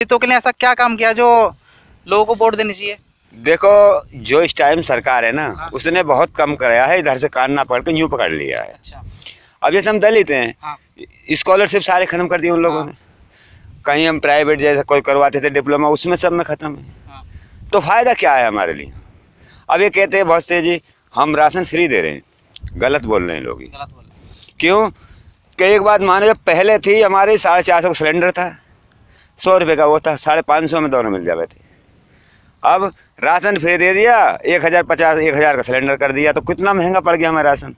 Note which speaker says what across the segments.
Speaker 1: दलितों के लिए ऐसा क्या काम किया जो लोगों को वोट देनी चाहिए?
Speaker 2: देखो, जो इस टाइम सरकार है ना, उसने बहुत कम कराया है। इधर से कान ना पकड़ के यूं पकड़ लिया है।
Speaker 1: अच्छा।
Speaker 2: अब जैसे हम दलित हैं, स्कॉलरशिप सारे खत्म कर दिए उन लोगों ने। कहीं हम प्राइवेट जैसे कोई करवाते थे डिप्लोमा, उसमें सब में खत्म है। तो फायदा क्या है हमारे लिए? अब ये कहते हैं बहुत से जी हम राशन फ्री दे रहे हैं। गलत बोल रहे हैं लोग। क्यों? कि एक बात मानो, जब पहले थी हमारे 450 का सिलेंडर था, 100 रुपये का वो था, 550 में दोनों मिल जाते थे। अब राशन फ्री दे दिया, 1050 1000 का सिलेंडर कर दिया, तो कितना महंगा पड़ गया हमारा राशन।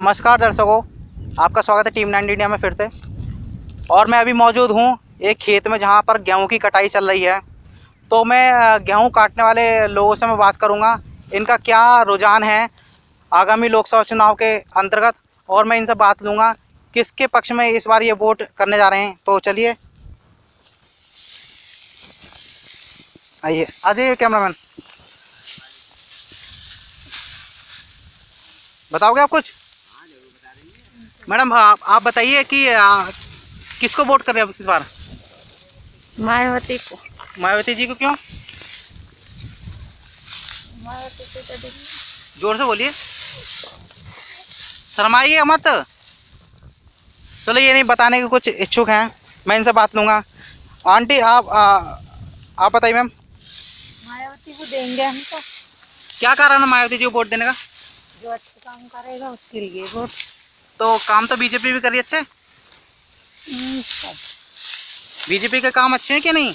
Speaker 1: नमस्कार दर्शकों, आपका स्वागत है टीम 9 इंडिया में फिर से। और मैं अभी मौजूद हूँ एक खेत में जहाँ पर गेहूं की कटाई चल रही है। तो मैं गेहूं काटने वाले लोगों से मैं बात करूँगा, इनका क्या रुझान है आगामी लोकसभा चुनाव के अंतर्गत, और मैं इनसे बात लूँगा किसके पक्ष में इस बार ये वोट करने जा रहे हैं। तो चलिए आइए, आ जाइए कैमरामैन। बताओगे आप कुछ? मैडम आप बताइए कि किसको वोट कर रहे हो इस बार?
Speaker 3: मायावती को।
Speaker 1: मायावती जी को क्यों?
Speaker 3: मायावती को
Speaker 1: जोर से बोलिए, शर्माइए मत। चलो, ये नहीं बताने के कुछ इच्छुक हैं, मैं इनसे बात लूँगा। आंटी आप बताइए मैम।
Speaker 3: मायावती को देंगे हम तो।
Speaker 1: क्या कारण है मायावती जी को वोट देने का?
Speaker 3: जो अच्छा काम करेगा उसके लिए वोट।
Speaker 1: तो काम तो बीजेपी भी कर रही है अच्छे। बीजेपी के काम अच्छे हैं कि नहीं?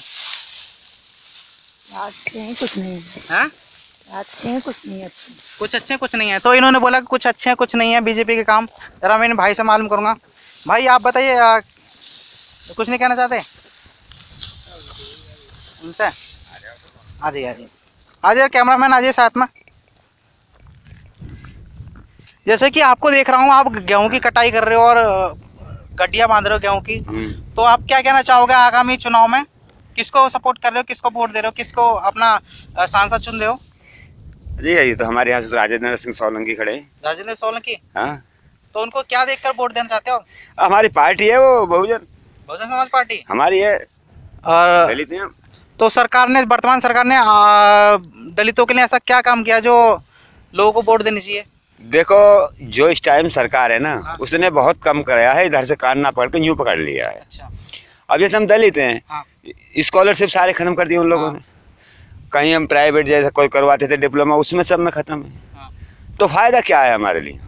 Speaker 3: अच्छे हैं, कुछ नहीं
Speaker 1: हैं?
Speaker 3: अच्छे हैं, कुछ नहीं अच्छे।
Speaker 1: कुछ अच्छे कुछ नहीं है, तो इन्होंने बोला कि कुछ अच्छे हैं कुछ नहीं है बीजेपी के काम। जरा मैं इन भाई से मालूम करूँगा। भाई आप बताइए, कुछ नहीं कहना चाहते उनसे? आ जाइए आ जाइए आ जाइए, कैमरामैन आ जाइए साथ में। जैसे कि आपको देख रहा हूँ, आप गेहूं की कटाई कर रहे हो और गड्डियाँ बांध रहे हो गेहूं की। तो आप क्या कहना चाहोगे आगामी चुनाव में? किसको सपोर्ट कर रहे हो, किसको वोट दे रहे हो, किसको अपना सांसद चुन रहे हो?
Speaker 2: जी, ये तो हमारे यहाँ से राजेंद्र सिंह सोलंकी खड़े हैं।
Speaker 1: राजेंद्र सोलंकी?
Speaker 2: हाँ।
Speaker 1: तो उनको क्या देखकर वोट देना चाहते हो?
Speaker 2: हमारी पार्टी है वो
Speaker 1: बहुजन समाज पार्टी
Speaker 2: हमारी है।
Speaker 1: और
Speaker 2: दलित हैं।
Speaker 1: तो सरकार ने, वर्तमान सरकार ने दलितों के लिए ऐसा क्या काम किया जो लोगों को वोट देनी चाहिए?
Speaker 2: देखो, जो इस टाइम सरकार है ना, उसने बहुत कम कराया है। इधर से कान ना पकड़ के यूं पकड़ लिया है।
Speaker 1: अच्छा।
Speaker 2: अब जैसे हम दलित हैं, स्कॉलरशिप सारे खत्म कर दिए उन लोगों ने। कहीं हम प्राइवेट जैसे कोई करवाते थे डिप्लोमा, उसमें सब में खत्म है। तो फायदा क्या है हमारे लिए?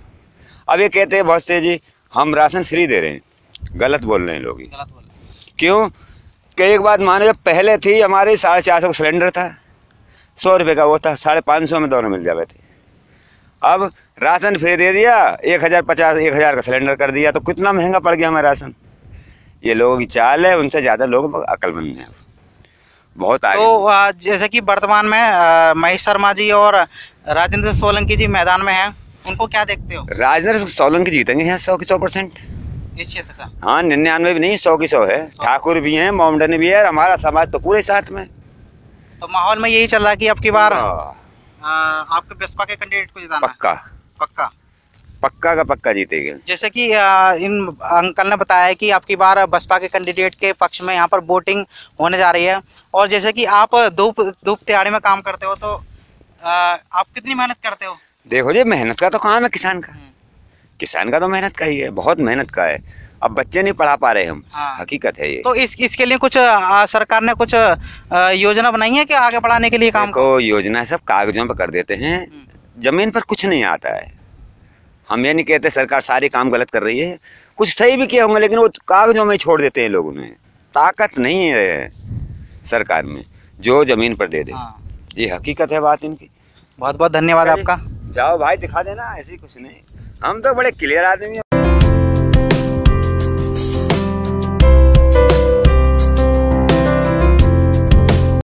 Speaker 2: अब ये कहते हैं बहुत से जी हम राशन फ्री दे रहे हैं। गलत बोल रहे हैं लोग। क्यों? कि एक बात मानो, जब पहले थी हमारे 450 का सिलेंडर था, 100 रुपये का वो था, 550 में दोनों मिल जाते थे। अब राशन फ्री दे दिया, 1050 1000 का सिलेंडर कर दिया, तो कितना महंगा पड़ गया हमारा राशन। ये लोगों की चाल है, उनसे ज़्यादा लोग अक्लमंद हैं, बहुत आगे।
Speaker 1: तो जैसे कि वर्तमान में महेश शर्मा जी और राजेंद्र सोलंकी जी मैदान में हैं, उनको क्या देखते हो?
Speaker 2: राजेंद्र सोलंकी जीतेंगे यहाँ 100 की 100%।
Speaker 1: इस क्षेत्र का?
Speaker 2: हाँ, 99 भी नहीं, 100 की 100 है। ठाकुर भी हैं, मोमडन भी है, हमारा समाज तो पूरे साथ में।
Speaker 1: तो माहौल में यही चल रहा है कि अब की बार आपके बसपा के कैंडिडेट को जिताना?
Speaker 2: पक्का
Speaker 1: पक्का
Speaker 2: पक्का का पक्का जीतेगा।
Speaker 1: जैसे कि इन अंकल ने बताया है कि आपकी बार बसपा के कैंडिडेट के पक्ष में यहाँ पर वोटिंग होने जा रही है। और जैसे कि आप धूप दिहाड़ी में काम करते हो, तो आप कितनी मेहनत करते हो?
Speaker 2: देखो जी, मेहनत का तो काम है किसान का। किसान का तो मेहनत का ही है, बहुत मेहनत का है। अब बच्चे नहीं पढ़ा पा रहे हम। हकीकत है ये।
Speaker 1: तो इसके लिए कुछ सरकार ने कुछ योजना बनाई है कि आगे बढ़ाने के लिए काम
Speaker 2: को? योजना सब कागजों पर कर देते हैं, जमीन पर कुछ नहीं आता है। हम ये नहीं कहते सरकार सारी काम गलत कर रही है, कुछ सही भी किए होंगे, लेकिन वो कागजों में ही छोड़ देते हैं लोगों ने। ताकत नहीं है सरकार में जो जमीन पर दे दे। ये हकीकत है बात इनकी।
Speaker 1: बहुत बहुत धन्यवाद आपका।
Speaker 2: जाओ भाई, दिखा देना, ऐसी कुछ नहीं। हम तो बड़े क्लियर आदमी हैं।